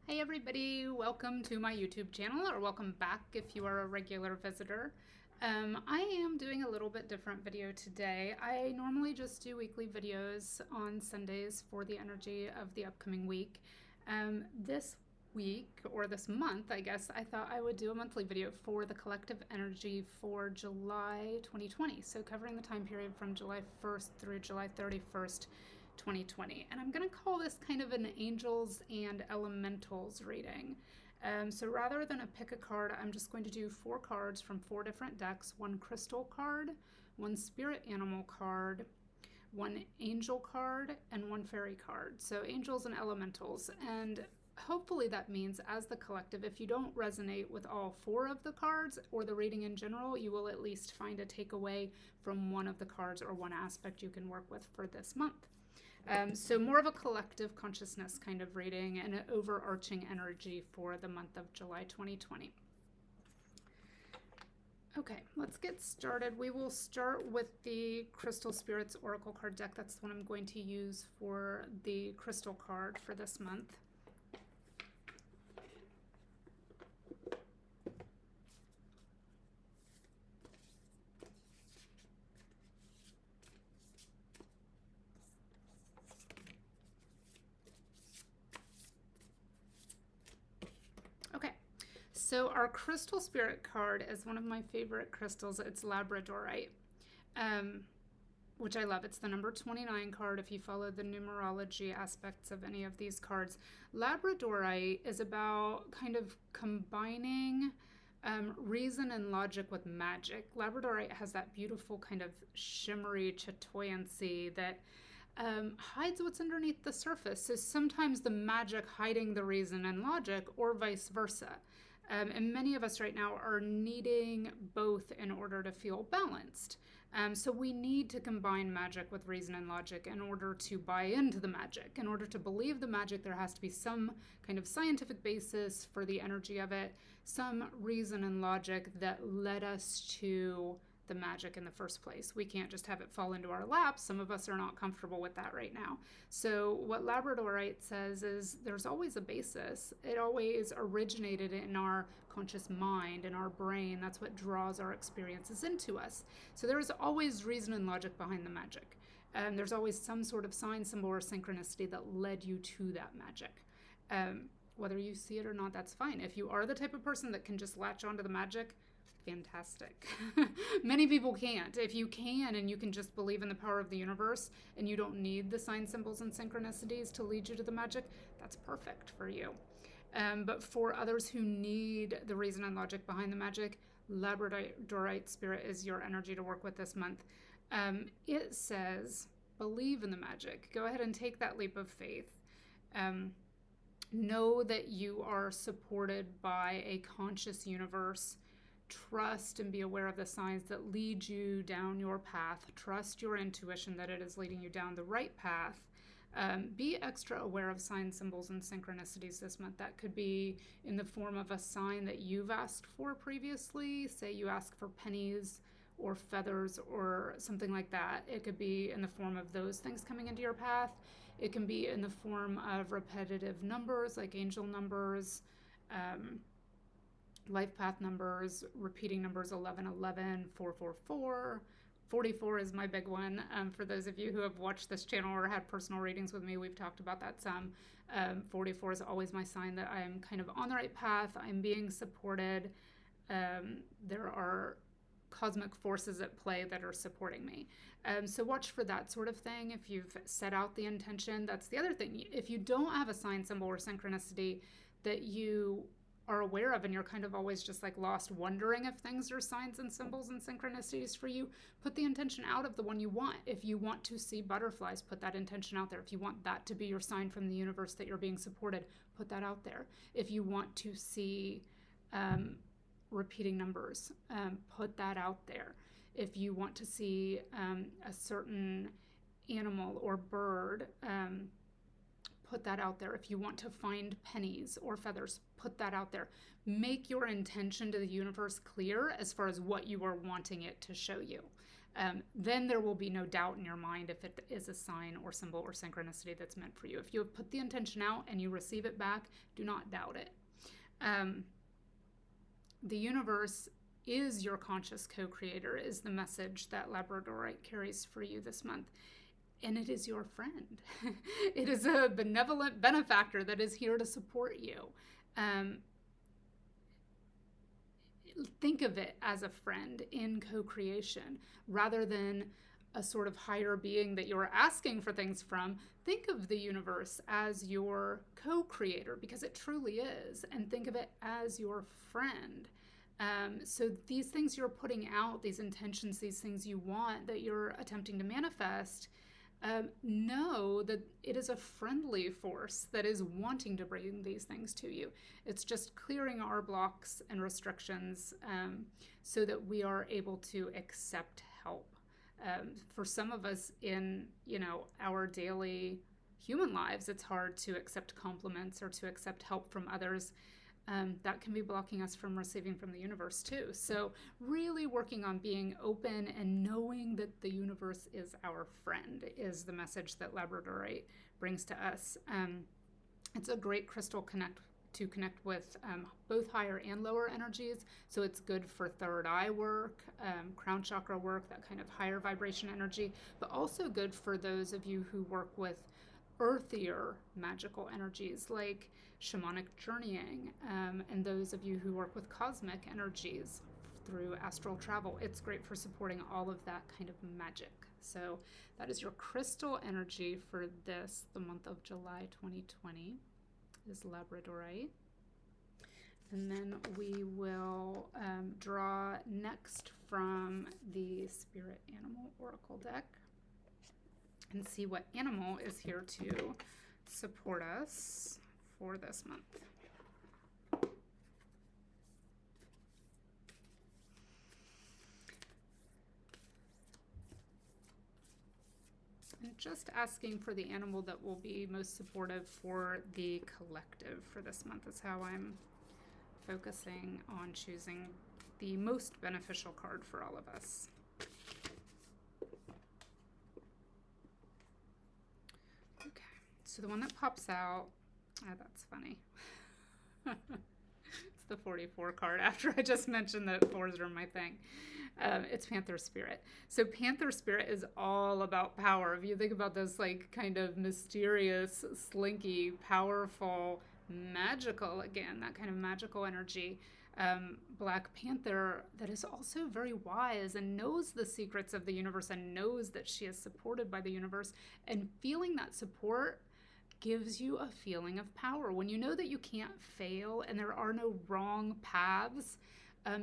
Hey everybody, welcome to my YouTube channel, or welcome back if you are a regular visitor. I am doing a little bit different video today. I normally just do weekly videos on Sundays for the energy of the upcoming week. This week, or this month, I guess, I thought I would do a monthly video for the collective energy for July 2020. So covering the time period from July 1st through July 31st, 2020. And I'm going to call this kind of an angels and elementals reading. So rather than pick a card, I'm just going to do 4 cards from 4 different decks, 1 crystal card, 1 spirit animal card, 1 angel card, and 1 fairy card. So angels and elementals. And hopefully that means, as the collective, if you don't resonate with all 4 of the cards or the reading in general, you will at least find a takeaway from one of the cards or one aspect you can work with for this month. So more of a collective consciousness kind of reading and an overarching energy for the month of July 2020. Okay, let's get started. We will start with the Crystal Spirits Oracle card deck. That's the one I'm going to use for the crystal card for this month. So our crystal spirit card is one of my favorite crystals. It's labradorite, which I love. It's the number 29 card if you follow the numerology aspects of any of these cards. Labradorite is about kind of combining reason and logic with magic. Labradorite has that beautiful kind of shimmery chatoyancy that hides what's underneath the surface. So sometimes the magic hiding the reason and logic, or vice versa. And many of us right now are needing both in order to feel balanced. So we need to combine magic with reason and logic in order to buy into the magic. In order to believe the magic, there has to be some kind of scientific basis for the energy of it, some reason and logic that led us to the magic in the first place. We can't just have it fall into our laps. Some of us are not comfortable with that right now. So what labradorite says is there's always a basis. It always originated in our conscious mind, in our brain. That's what draws our experiences into us. So there is always reason and logic behind the magic. And there's always some sort of sign, symbol, or synchronicity that led you to that magic. Whether you see it or not, that's fine. If you are the type of person that can just latch onto the magic, fantastic. Many people can't. If you can, and you can just believe in the power of the universe and you don't need the signs, symbols, and synchronicities to lead you to the magic, that's perfect for you. But for others who need the reason and logic behind the magic, labradorite spirit is your energy to work with this month. It says, believe in the magic. Go ahead and take that leap of faith. Know that you are supported by a conscious universe. Trust and be aware of the signs that lead you down your path. Trust your intuition that it is leading you down the right path. Be extra aware of signs, symbols, and synchronicities this month. That could be in the form of a sign that you've asked for previously. Say you ask for pennies or feathers or something like that. It could be in the form of those things coming into your path. It can be in the form of repetitive numbers like angel numbers, life path numbers, repeating numbers 1111, 444. 44 is my big one. For those of you who have watched this channel or had personal readings with me, we've talked about that some. 44 is always my sign that I'm kind of on the right path. I'm being supported. There are cosmic forces at play that are supporting me. So watch for that sort of thing. If you've set out the intention, that's the other thing. If you don't have a sign, symbol, or synchronicity that you are aware of and you're kind of always just like lost wondering if things are signs and symbols and synchronicities for you, put the intention out of the one you want. If you want to see butterflies, put that intention out there. If you want that to be your sign from the universe that you're being supported, put that out there. If you want to see repeating numbers, put that out there. If you want to see a certain animal or bird, put that out there. If you want to find pennies or feathers, put that out there. Make your intention to the universe clear as far as what you are wanting it to show you. then there will be no doubt in your mind if it is a sign or symbol or synchronicity that's meant for you. If you have put the intention out and you receive it back, do not doubt it. The universe is your conscious co-creator, is the message that Labradorite carries for you this month. And it is your friend. It is a benevolent benefactor that is here to support you. Think of it as a friend in co-creation rather than a sort of higher being that you're asking for things from. Think of the universe as your co-creator, because it truly is, and think of it as your friend. So these things you're putting out, these intentions, these things you want that you're attempting to manifest, know that it is a friendly force that is wanting to bring these things to you. It's just clearing our blocks and restrictions so that we are able to accept help. For some of us in, our daily human lives, it's hard to accept compliments or to accept help from others. That can be blocking us from receiving from the universe too. So really working on being open and knowing that the universe is our friend is the message that Labradorite brings to us. It's a great crystal to connect with both higher and lower energies. So it's good for third eye work, crown chakra work, that kind of higher vibration energy, but also good for those of you who work with earthier magical energies like shamanic journeying, and those of you who work with cosmic energies through astral travel. It's great for supporting all of that kind of magic. So that is your crystal energy for the month of July 2020 is Labradorite. And then we will draw next from the Spirit Animal Oracle deck and see what animal is here to support us for this month. And just asking for the animal that will be most supportive for the collective for this month is how I'm focusing on choosing the most beneficial card for all of us. Okay, so the one that pops out, that's funny. It's the 44 card after I just mentioned that fours are my thing. It's Panther Spirit. So Panther Spirit is all about power. If you think about this like kind of mysterious, slinky, powerful, magical, again, that kind of magical energy, Black Panther that is also very wise and knows the secrets of the universe and knows that she is supported by the universe, and feeling that support gives you a feeling of power. When you know that you can't fail and there are no wrong paths,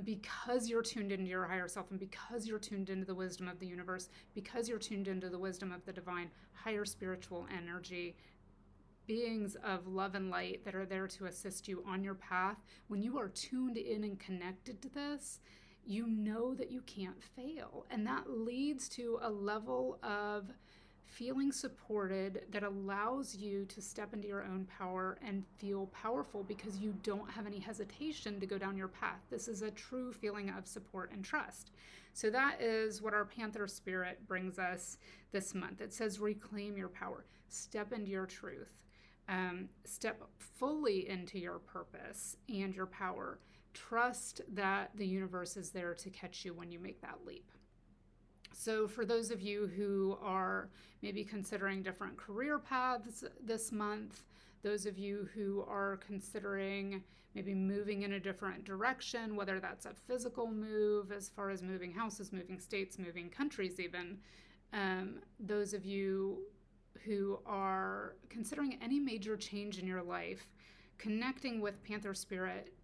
because you're tuned into your higher self and because you're tuned into the wisdom of the universe, because you're tuned into the wisdom of the divine, higher spiritual energy, beings of love and light that are there to assist you on your path, when you are tuned in and connected to this, you know that you can't fail. And that leads to a level of feeling supported that allows you to step into your own power and feel powerful because you don't have any hesitation to go down your path. This is a true feeling of support and trust. So that is what our Panther Spirit brings us this month. It says reclaim your power, step into your truth, step fully into your purpose and your power. Trust that the universe is there to catch you when you make that leap. So for those of you who are maybe considering different career paths this month, those of you who are considering maybe moving in a different direction, whether that's a physical move as far as moving houses, moving states, moving countries even, those of you who are considering any major change in your life, connecting with Panther Spirit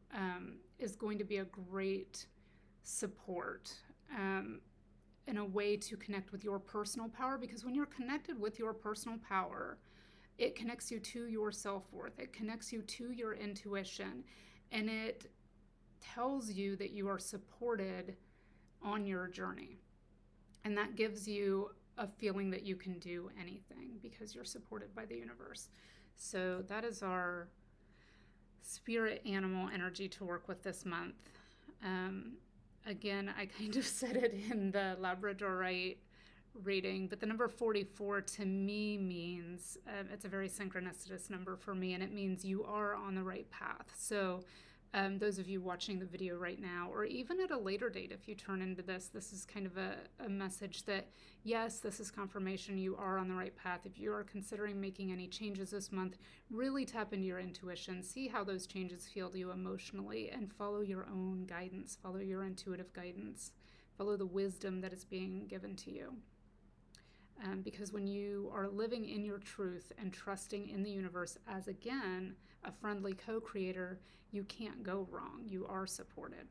is going to be a great support. In a way to connect with your personal power, because when you're connected with your personal power, it connects you to your self-worth, it connects you to your intuition, and it tells you that you are supported on your journey. And that gives you a feeling that you can do anything because you're supported by the universe. So that is our spirit animal energy to work with this month. Again, I kind of said it in the Labradorite reading, but the number 44 to me means it's a very synchronicitous number for me, and it means you are on the right path. So those of you watching the video right now, or even at a later date, if you turn into this is kind of a message that, yes, this is confirmation you are on the right path. If you are considering making any changes this month, really tap into your intuition, see how those changes feel to you emotionally, and follow your own guidance, follow your intuitive guidance, follow the wisdom that is being given to you. Because when you are living in your truth and trusting in the universe as, again, a friendly co-creator, you can't go wrong. You are supported.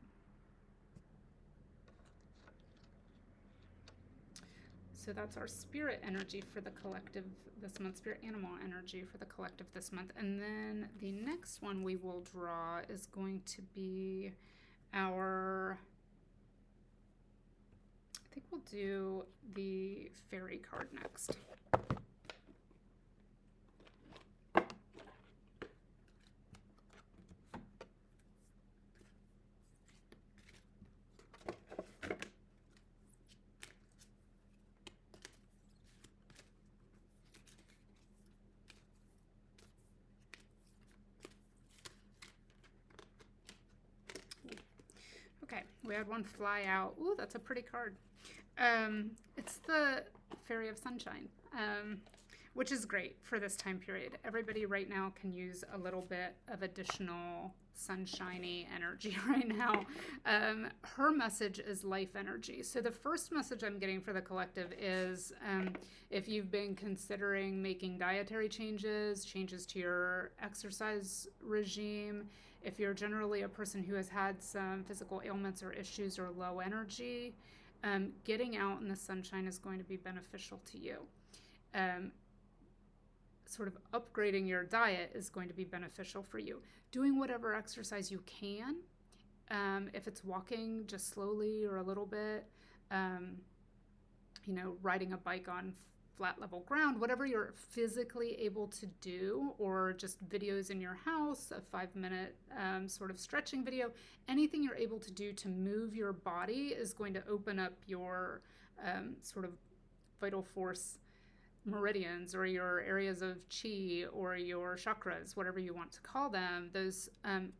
So that's our spirit energy for the collective this month, spirit animal energy for the collective this month. And then the next one we will draw is going to be our... I think we'll do the Faerie card next. Okay, we had one fly out. Ooh, that's a pretty card. It's the Faerie of Sunshine, which is great for this time period. Everybody right now can use a little bit of additional sunshiny energy right now. Her message is life energy. So the first message I'm getting for the collective is if you've been considering making dietary changes to your exercise regime, if you're generally a person who has had some physical ailments or issues or low energy, getting out in the sunshine is going to be beneficial to you. Sort of upgrading your diet is going to be beneficial for you. Doing whatever exercise you can, if it's walking just slowly or a little bit, riding a bike on flat level ground, whatever you're physically able to do, or just videos in your house, a 5-minute sort of stretching video, anything you're able to do to move your body is going to open up your sort of vital force meridians, or your areas of chi, or your chakras, whatever you want to call them, those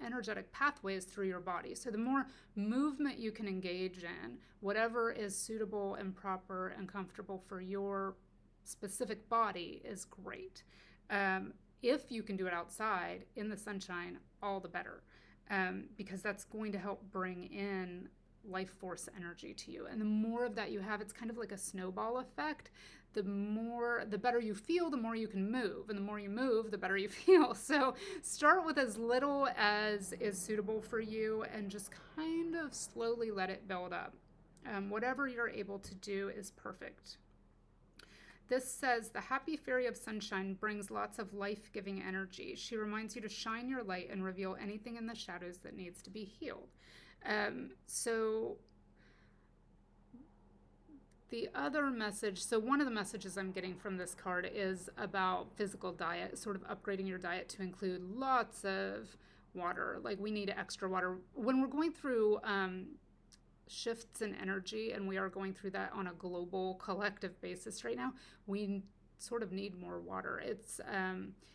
energetic pathways through your body. So the more movement you can engage in, whatever is suitable and proper and comfortable for your specific body, is great. If you can do it outside in the sunshine, all the better, because that's going to help bring in life force energy to you. And the more of that you have, it's kind of like a snowball effect. The better you feel, the more you can move, and the more you move, the better you feel. So start with as little as is suitable for you and just kind of slowly let it build up. Whatever you're able to do is perfect. This says, the happy Faerie of Sunshine brings lots of life-giving energy. She reminds you to shine your light and reveal anything in the shadows that needs to be healed. So the other message, so one of the messages I'm getting from this card is about physical diet, sort of upgrading your diet to include lots of water. Like, we need extra water. When we're going through shifts in energy, and we are going through that on a global collective basis right now, we sort of need more water. It's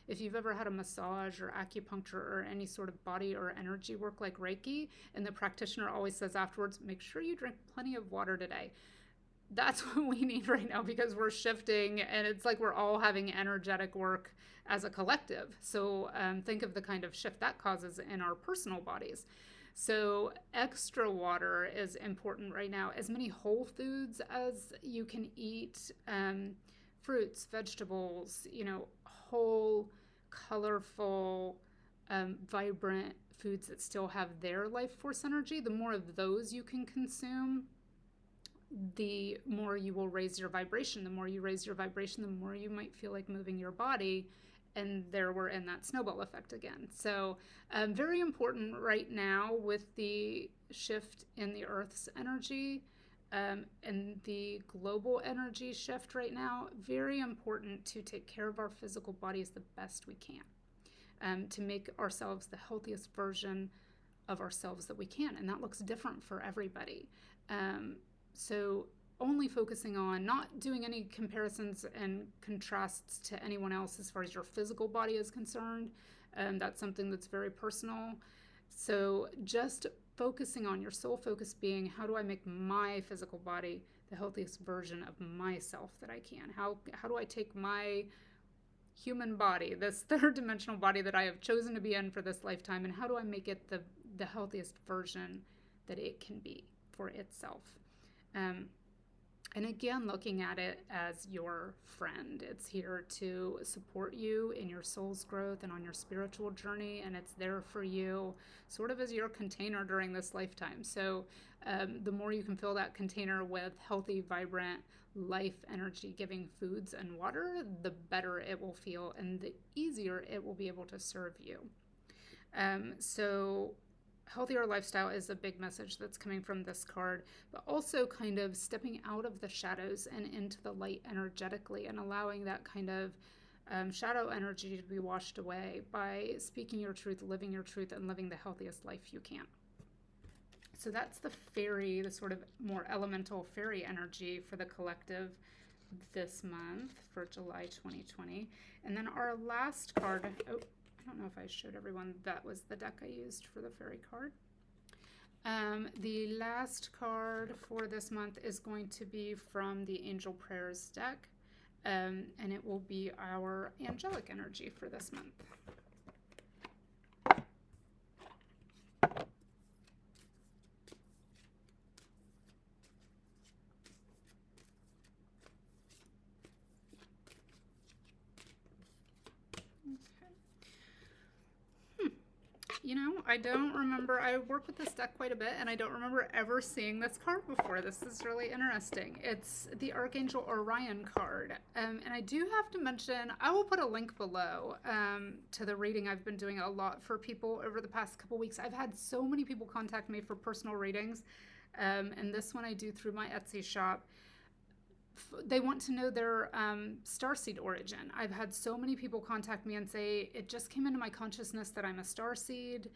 if you've ever had a massage or acupuncture or any sort of body or energy work like Reiki, and the practitioner always says afterwards, make sure you drink plenty of water today. That's what we need right now, because we're shifting, and it's like we're all having energetic work as a collective. So think of the kind of shift that causes in our personal bodies. So extra water is important right now. As many whole foods as you can eat, fruits, vegetables, whole, colorful, vibrant foods that still have their life force energy. The more of those you can consume, the more you will raise your vibration. The more you raise your vibration, the more you might feel like moving your body. And there we're in that snowball effect again. So very important right now with the shift in the Earth's energy and the global energy shift right now, very important to take care of our physical bodies the best we can, to make ourselves the healthiest version of ourselves that we can. And that looks different for everybody. So only focusing on not doing any comparisons and contrasts to anyone else as far as your physical body is concerned. That's something that's very personal. So just focusing on your sole focus being, how do I make my physical body the healthiest version of myself that I can? How do I take my human body, this third dimensional body that I have chosen to be in for this lifetime, and how do I make it the healthiest version that it can be for itself? And again, looking at it as your friend. It's here to support you in your soul's growth and on your spiritual journey, and it's there for you sort of as your container during this lifetime. So the more you can fill that container with healthy, vibrant, life energy giving foods and water, the better it will feel and the easier it will be able to serve you. So healthier lifestyle is a big message that's coming from this card, but also kind of stepping out of the shadows and into the light energetically and allowing that kind of shadow energy to be washed away by speaking your truth, living your truth, and living the healthiest life you can. So that's the Faerie, the sort of more elemental Faerie energy for the collective this month for July 2020. And then our last card, I don't know if I showed everyone, that was the deck I used for the Faerie card. The last card for this month is going to be from the Angel Prayers deck, and it will be our angelic energy for this month. You know, I don't remember. I work with this deck quite a bit, and I don't remember ever seeing this card before. This is really interesting. It's the Archangel Orion card. And I do have to mention, I will put a link below to the reading I've been doing a lot for people over the past couple weeks. I've had so many people contact me for personal readings, and this one I do through my Etsy shop. They want to know their starseed origin. I've had so many people contact me and say, it just came into my consciousness that I'm a starseed.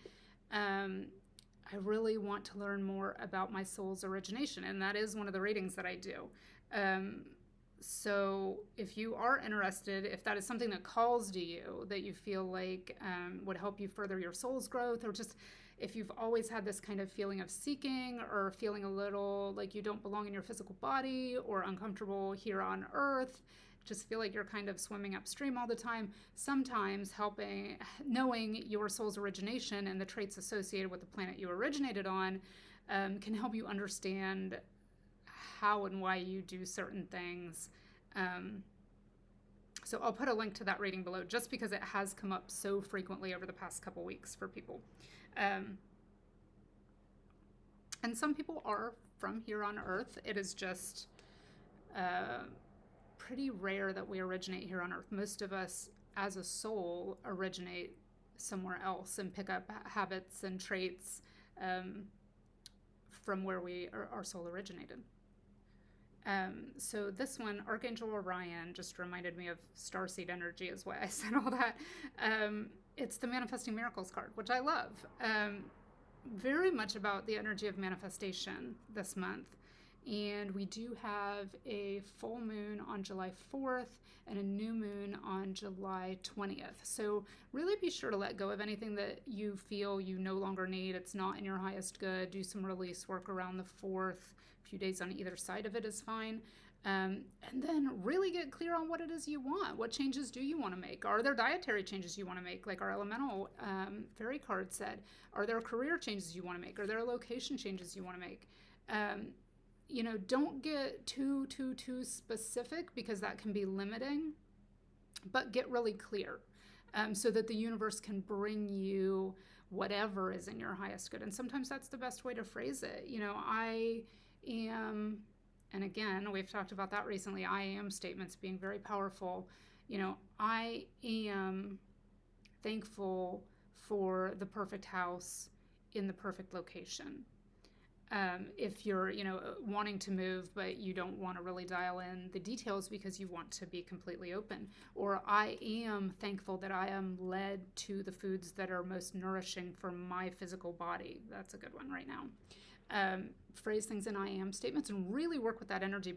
I really want to learn more about my soul's origination, and that is one of the readings that I do. So if you are interested, if that is something that calls to you, that you feel like would help you further your soul's growth, or just if you've always had this kind of feeling of seeking or feeling a little like you don't belong in your physical body or uncomfortable here on earth, just feel like you're kind of swimming upstream all the time, sometimes knowing your soul's origination and the traits associated with the planet you originated on can help you understand how and why you do certain things. So I'll put a link to that reading below just because it has come up so frequently over the past couple weeks for people. And some people are from here on Earth. It is just pretty rare that we originate here on Earth. Most of us as a soul originate somewhere else and pick up habits and traits from where our soul originated. So this one, Archangel Orion, just reminded me of Starseed energy is why I said all that. It's the Manifesting Miracles card, which I love. Very much about the energy of manifestation this month. And we do have a full moon on July 4th and a new moon on July 20th. So really be sure to let go of anything that you feel you no longer need. It's not in your highest good. Do some release work around the 4th. A few days on either side of it is fine. And then really get clear on what it is you want. What changes do you want to make? Are there dietary changes you want to make, like our elemental Faerie card said? Are there career changes you want to make? Are there location changes you want to make? Don't get too specific because that can be limiting, but get really clear so that the universe can bring you whatever is in your highest good. And sometimes that's the best way to phrase it. I am, and again, we've talked about that recently, I am statements being very powerful. I am thankful for the perfect house in the perfect location. if you're, wanting to move, but you don't want to really dial in the details because you want to be completely open. Or I am thankful that I am led to the foods that are most nourishing for my physical body. That's a good one right now. Phrase things in I am statements and really work with that energy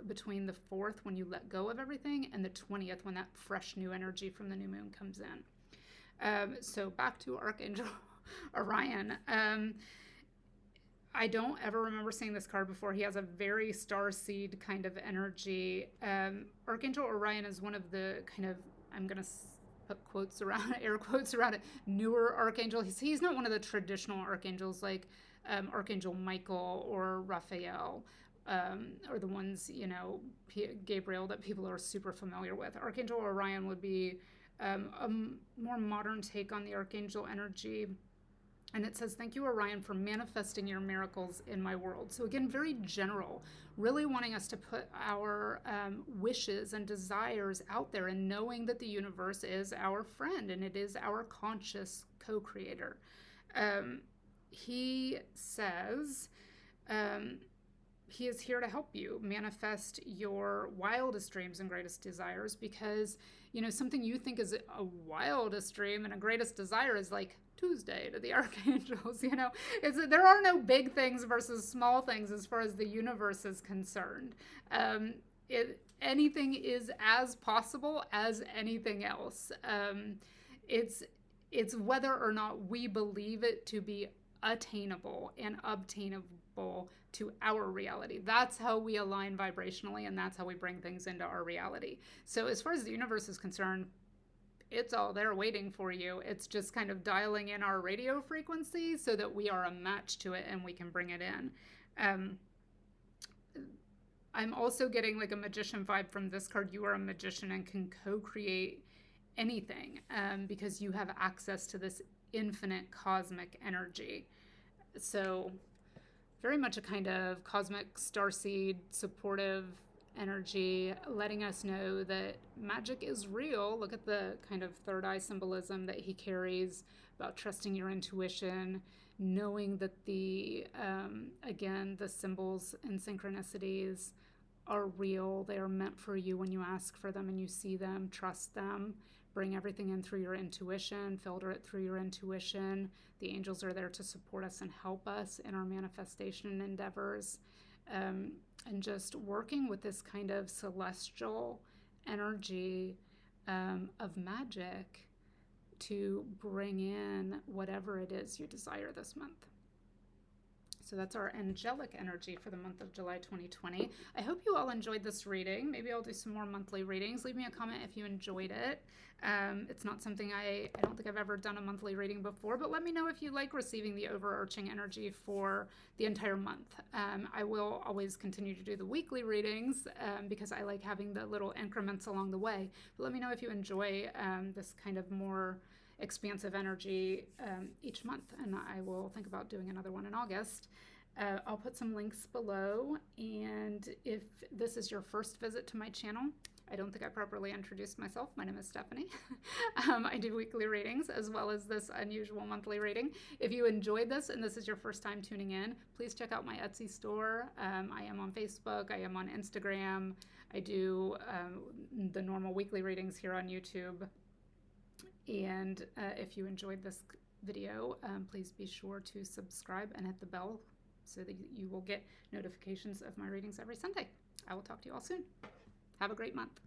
between the 4th when you let go of everything and the 20th when that fresh new energy from the new moon comes in. So back to Archangel Orion. I don't ever remember seeing this card before. He has a very Starseed kind of energy. Archangel Orion is one of the kind of, I'm going to put quotes around, air quotes around it, newer archangel. He's not one of the traditional archangels like Archangel Michael or Raphael, or the ones, Gabriel, that people are super familiar with. Archangel Orion would be a more modern take on the archangel energy. And it says, thank you, Orion, for manifesting your miracles in my world. So again, very general, really wanting us to put our wishes and desires out there and knowing that the universe is our friend and it is our conscious co-creator. He says, he is here to help you manifest your wildest dreams and greatest desires because, something you think is a wildest dream and a greatest desire is like Tuesday to the archangels. There are no big things versus small things as far as the universe is concerned. Anything is as possible as anything else. It's whether or not we believe it to be attainable and obtainable to our reality. That's how we align vibrationally, and that's how we bring things into our reality. So as far as the universe is concerned, it's all there waiting for you. It's just kind of dialing in our radio frequency so that we are a match to it and we can bring it in. I'm also getting like a magician vibe from this card. You are a magician and can co-create anything because you have access to this infinite cosmic energy. So very much a kind of cosmic starseed supportive energy, letting us know that magic is real. Look at the kind of third eye symbolism that he carries about trusting your intuition, knowing that again, the symbols and synchronicities are real. They are meant for you when you ask for them and you see them. Trust them. Bring everything in through your intuition, filter it through your intuition. The angels are there to support us and help us in our manifestation endeavors. And just working with this kind of celestial energy of magic to bring in whatever it is you desire this month. So that's our angelic energy for the month of July 2020. I hope you all enjoyed this reading. Maybe I'll do some more monthly readings. Leave me a comment if you enjoyed it. It's not something I don't think I've ever done a monthly reading before, but let me know if you like receiving the overarching energy for the entire month. I will always continue to do the weekly readings because I like having the little increments along the way. But let me know if you enjoy this kind of more expansive energy each month, and I will think about doing another one in August. I'll put some links below, and if this is your first visit to my channel, I don't think I properly introduced myself. My name is Stephanie. I do weekly readings as well as this unusual monthly reading. If you enjoyed this and this is your first time tuning in, please check out my Etsy store. I am on Facebook. I am on Instagram. I do the normal weekly readings here on YouTube. And if you enjoyed this video, please be sure to subscribe and hit the bell so that you will get notifications of my readings every Sunday. I will talk to you all soon. Have a great month.